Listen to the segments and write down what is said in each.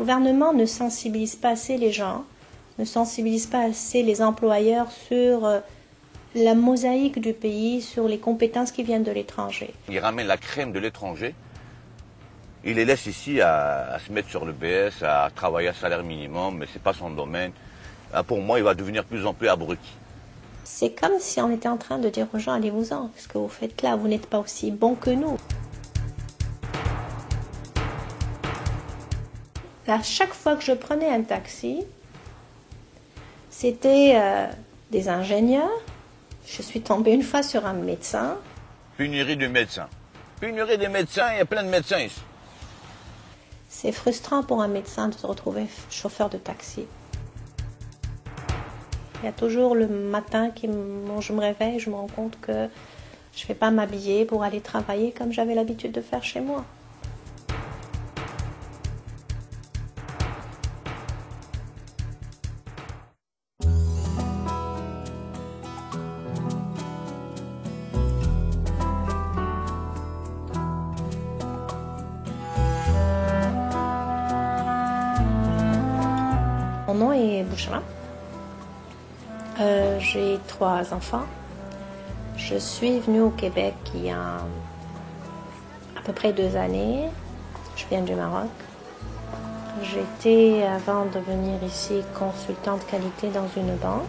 gouvernement ne sensibilise pas assez les gens, ne sensibilise pas assez les employeurs sur la mosaïque du pays, sur les compétences qui viennent de l'étranger. Ils ramènent la crème de l'étranger, ils les laissent ici à se mettre sur le BS, à travailler à salaire minimum, mais ce n'est pas son domaine. Pour moi, il va devenir de plus en plus abruti. C'est comme si on était en train de dire aux gens, allez-vous-en, ce que vous faites là, vous n'êtes pas aussi bon que nous. À chaque fois que je prenais un taxi, c'était des ingénieurs. Je suis tombée une fois sur un médecin. Pénurie de médecins. Pénurie de médecins, il y a plein de médecins ici. C'est frustrant pour un médecin de se retrouver chauffeur de taxi. Il y a toujours le matin où je me réveille, je me rends compte que je ne vais pas m'habiller pour aller travailler comme j'avais l'habitude de faire chez moi. Mon nom est Bouchra. J'ai 3 enfants. Je suis venue au Québec il y a à peu près 2 années. Je viens du Maroc. J'étais, avant de venir ici, consultante qualité dans une banque.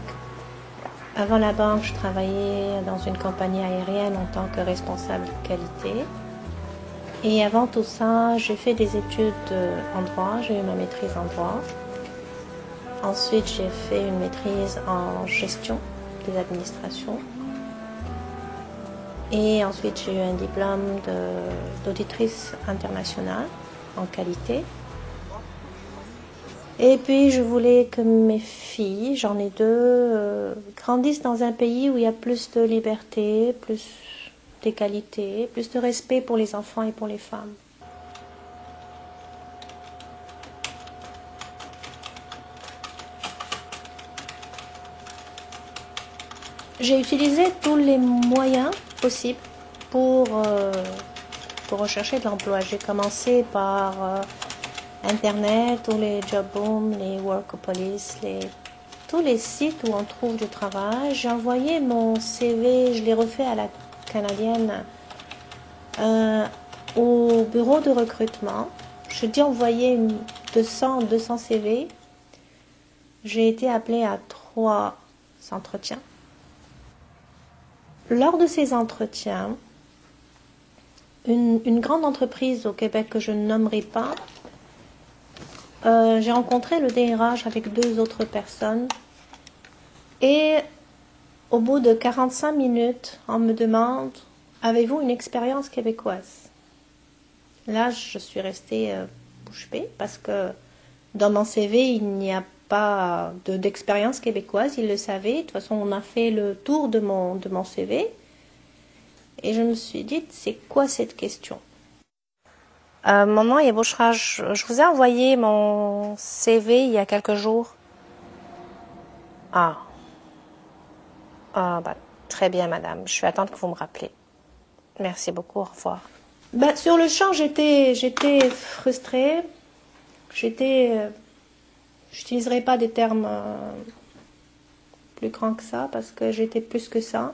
Avant la banque, je travaillais dans une compagnie aérienne en tant que responsable qualité. Et avant tout ça, j'ai fait des études en droit. J'ai eu ma maîtrise en droit. Ensuite, j'ai fait une maîtrise en gestion des administrations. Et ensuite, j'ai eu un diplôme d'auditrice internationale en qualité. Et puis, je voulais que mes filles, j'en ai 2, grandissent dans un pays où il y a plus de liberté, plus d'égalité, plus de respect pour les enfants et pour les femmes. J'ai utilisé tous les moyens possibles pour rechercher de l'emploi. J'ai commencé par Internet, tous les Jobboom, les Workopolis, tous les sites où on trouve du travail. J'ai envoyé mon CV, je l'ai refait à la canadienne, au bureau de recrutement. Je dis envoyer 200 CV. J'ai été appelée à 3 entretiens. Lors de ces entretiens, une grande entreprise au Québec que je ne nommerai pas, j'ai rencontré le DRH avec 2 autres personnes et au bout de 45 minutes, on me demande « Avez-vous une expérience québécoise ?» Là, je suis restée bouche bée parce que dans mon CV, il n'y a pas d'expérience québécoise, ils le savaient. De toute façon, on a fait le tour de mon CV. Et je me suis dit, c'est quoi cette question? Mon nom est Bouchra. Je vous ai envoyé mon CV il y a quelques jours. Ah, très bien, madame. Je vais attendre que vous me rappelez. Merci beaucoup, au revoir. Sur le champ, j'étais frustrée. J'utiliserai pas des termes plus grands que ça parce que j'étais plus que ça.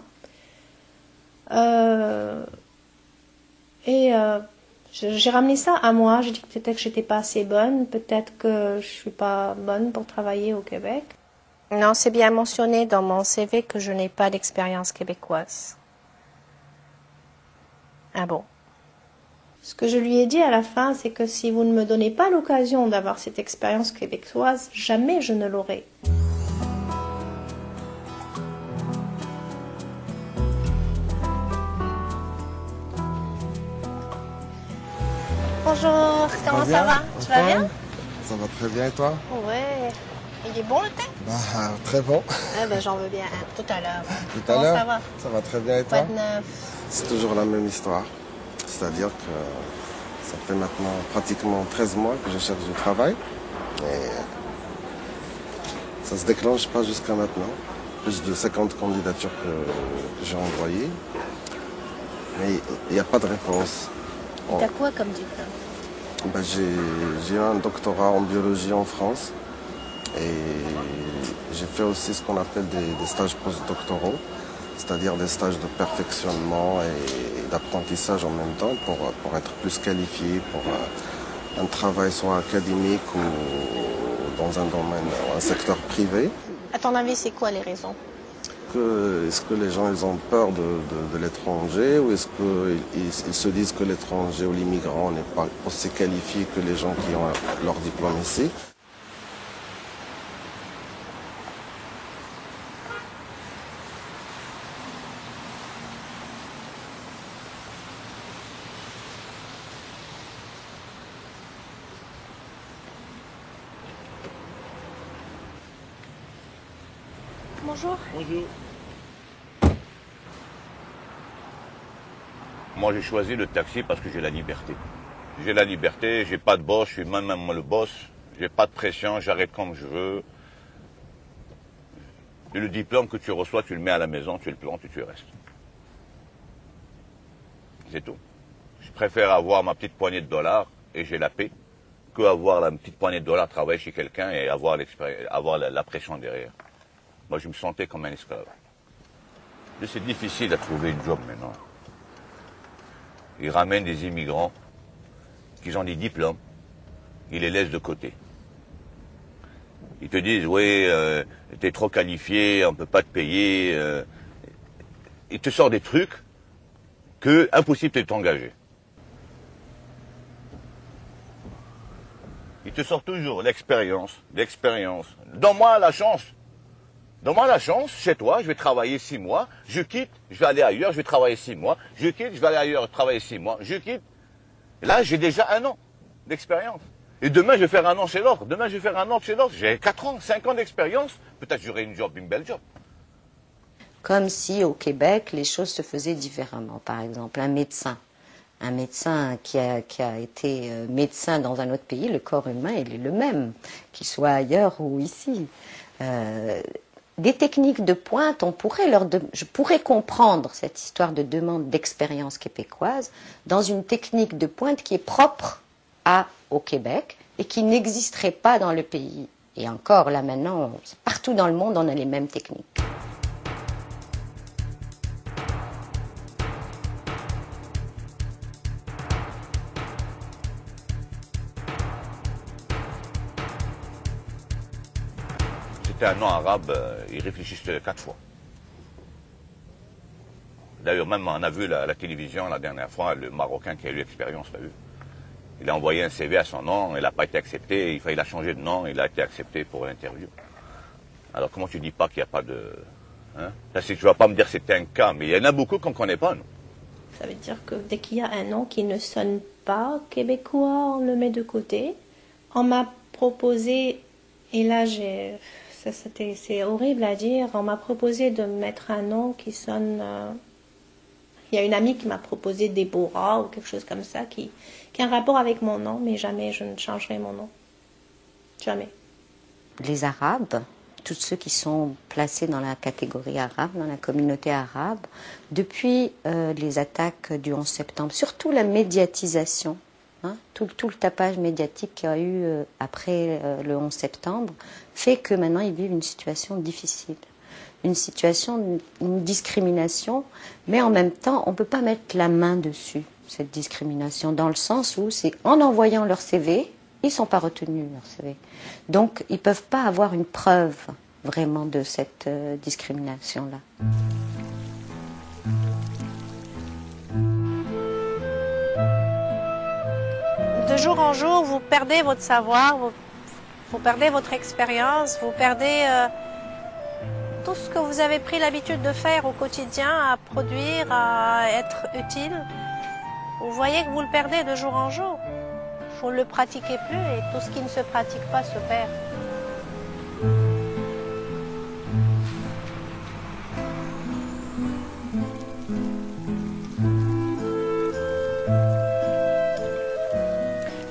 J'ai ramené ça à moi. J'ai dit que peut-être que j'étais pas assez bonne, peut-être que je suis pas bonne pour travailler au Québec. Non, c'est bien mentionné dans mon CV que je n'ai pas d'expérience québécoise. Ah bon? Ce que je lui ai dit à la fin, c'est que si vous ne me donnez pas l'occasion d'avoir cette expérience québécoise, jamais je ne l'aurai. Bonjour, comment ça va? Tu vas bien? Ça va très bien et toi? Ouais. Il est bon le thé? Très bon. J'en veux bien un tout à l'heure. Tout à l'heure? Ça va? Ça va très bien et toi? Pas de neuf. C'est toujours la même histoire. C'est-à-dire que ça fait maintenant pratiquement 13 mois que je cherche du travail. Et ça se déclenche pas jusqu'à maintenant. Plus de 50 candidatures que j'ai envoyées. Mais il n'y a pas de réponse. T'as quoi comme diplôme? J'ai eu un doctorat en biologie en France et j'ai fait aussi ce qu'on appelle des stages postdoctoraux, c'est-à-dire des stages de perfectionnement et d'apprentissage en même temps pour être plus qualifié pour un travail soit académique ou dans un domaine, un secteur privé. À ton avis, c'est quoi les raisons? Est-ce que les gens ils ont peur de l'étranger ou est-ce qu'ils se disent que l'étranger ou l'immigrant n'est pas aussi qualifié que les gens qui ont leur diplôme ici? Bonjour. Bonjour. Moi, j'ai choisi le taxi parce que j'ai la liberté. J'ai la liberté, j'ai pas de boss, je suis même le boss. J'ai pas de pression, j'arrête comme je veux. Et le diplôme que tu reçois, tu le mets à la maison, tu le plantes et tu restes. C'est tout. Je préfère avoir ma petite poignée de dollars et j'ai la paix que avoir la petite poignée de dollars, travailler chez quelqu'un et avoir la pression derrière. Moi, je me sentais comme un esclave. Mais c'est difficile à trouver une job maintenant. Ils ramènent des immigrants qui ont des diplômes, ils les laissent de côté. Ils te disent, oui, t'es trop qualifié, on ne peut pas te payer. Ils te sortent des trucs que impossible de t'engager. Ils te sortent toujours l'expérience. Donne-moi la chance. Donne-moi la chance, chez toi, je vais travailler 6 mois, je quitte, je vais aller ailleurs, je vais travailler 6 mois, je quitte, je vais aller ailleurs, travailler 6 mois, je quitte. Et là, j'ai déjà 1 an d'expérience. Et demain, je vais faire 1 an chez l'autre. Demain, je vais faire 1 an chez l'autre. J'ai 4 ans, 5 ans d'expérience. Peut-être j'aurai une belle job. Comme si au Québec, les choses se faisaient différemment. Par exemple, un médecin qui a été médecin dans un autre pays, le corps humain, il est le même, qu'il soit ailleurs ou ici. Des techniques de pointe, je pourrais comprendre cette histoire de demande d'expérience québécoise dans une technique de pointe qui est propre au Québec et qui n'existerait pas dans le pays. Et encore, là maintenant, partout dans le monde, on a les mêmes techniques. Un nom arabe, ils réfléchissent 4 fois. D'ailleurs, même on a vu la télévision la dernière fois, le Marocain qui a eu l'expérience l'a eu. Il a envoyé un CV à son nom, il n'a pas été accepté, il a changé de nom, il a été accepté pour l'interview. Alors comment tu dis pas qu'il n'y a pas de... Hein? Là, tu ne vas pas me dire que c'était un cas, mais il y en a beaucoup qu'on ne connaît pas, nous. Ça veut dire que dès qu'il y a un nom qui ne sonne pas québécois, on le met de côté. On m'a proposé, et là c'est horrible à dire, on m'a proposé de mettre un nom qui sonne... Il y a une amie qui m'a proposé Déborah ou quelque chose comme ça, qui a un rapport avec mon nom, mais jamais je ne changerai mon nom. Jamais. Les Arabes, tous ceux qui sont placés dans la catégorie arabe, dans la communauté arabe, depuis les attaques du 11 septembre, surtout la médiatisation, tout le tapage médiatique qu'il y a eu après le 11 septembre, fait que maintenant ils vivent une situation difficile. Une situation, une discrimination, mais en même temps, on ne peut pas mettre la main dessus, cette discrimination, dans le sens où c'est en envoyant leur CV, ils ne sont pas retenus, leur CV. Donc, ils ne peuvent pas avoir une preuve vraiment de cette discrimination-là. De jour en jour, vous perdez votre savoir, vous perdez votre expérience, vous perdez tout ce que vous avez pris l'habitude de faire au quotidien, à produire, à être utile. Vous voyez que vous le perdez de jour en jour. Vous ne le pratiquez plus et tout ce qui ne se pratique pas se perd.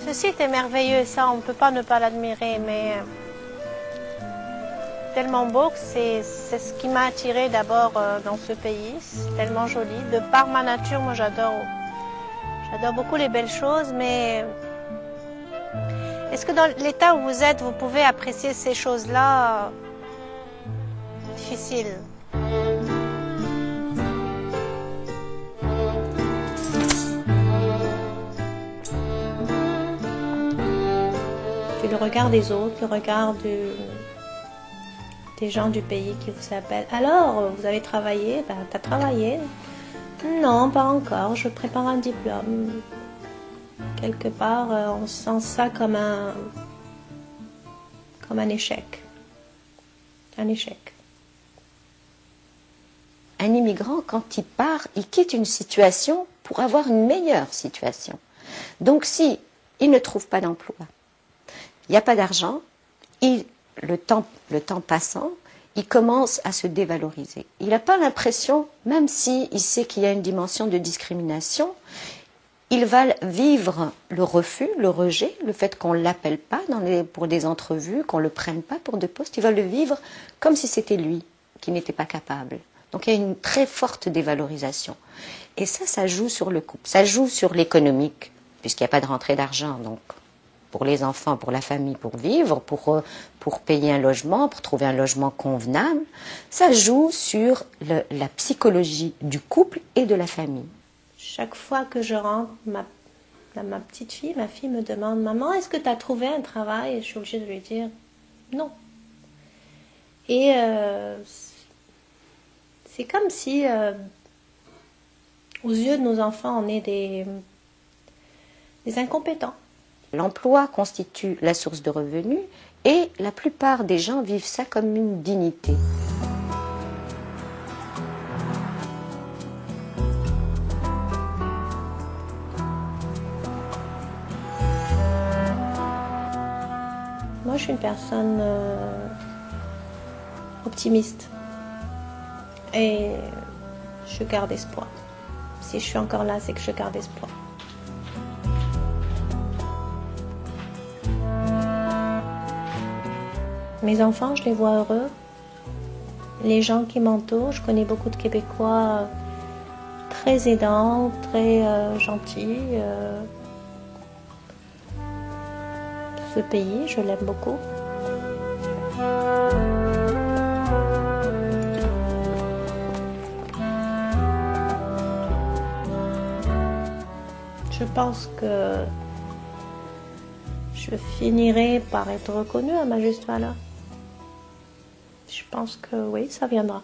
Ce site est merveilleux, ça on ne peut pas ne pas l'admirer, mais tellement beau que c'est ce qui m'a attiré d'abord dans ce pays. C'est tellement joli. De par ma nature, moi j'adore beaucoup les belles choses, mais Est-ce que dans l'état où vous êtes, vous pouvez apprécier ces choses-là difficiles? Puis le regard des autres, le regard des gens du pays qui vous appellent. Alors, vous avez travaillé? Ben, t'as travaillé? Non, pas encore. Je prépare un diplôme. Quelque part, on sent ça comme un échec. Un échec. Un immigrant, quand il part, il quitte une situation pour avoir une meilleure situation. Donc si il ne trouve pas d'emploi, il n'y a pas d'argent, le temps passant, il commence à se dévaloriser. Il n'a pas l'impression, même s'il sait qu'il y a une dimension de discrimination, il va vivre le refus, le rejet, le fait qu'on ne l'appelle pas pour des entrevues, qu'on ne le prenne pas pour des postes. Il va le vivre comme si c'était lui qui n'était pas capable. Donc il y a une très forte dévalorisation. Et ça joue sur le couple. Ça joue sur l'économique, puisqu'il n'y a pas de rentrée d'argent. Donc pour les enfants, pour la famille, pour vivre, pour payer un logement, pour trouver un logement convenable. Ça joue sur la psychologie du couple et de la famille. Chaque fois que je rentre, ma petite fille, ma fille me demande « Maman, est-ce que tu as trouvé un travail ?» Et je suis obligée de lui dire « Non ». Et c'est comme si, aux yeux de nos enfants, on est des incompétents. L'emploi constitue la source de revenus et la plupart des gens vivent ça comme une dignité. Moi, je suis une personne optimiste et je garde espoir. Si je suis encore là, c'est que je garde espoir. Mes enfants, je les vois heureux. Les gens qui m'entourent, je connais beaucoup de Québécois très aidants, très gentils. Ce pays, je l'aime beaucoup. Je pense que je finirai par être reconnue à ma juste valeur. Je pense que oui, ça viendra.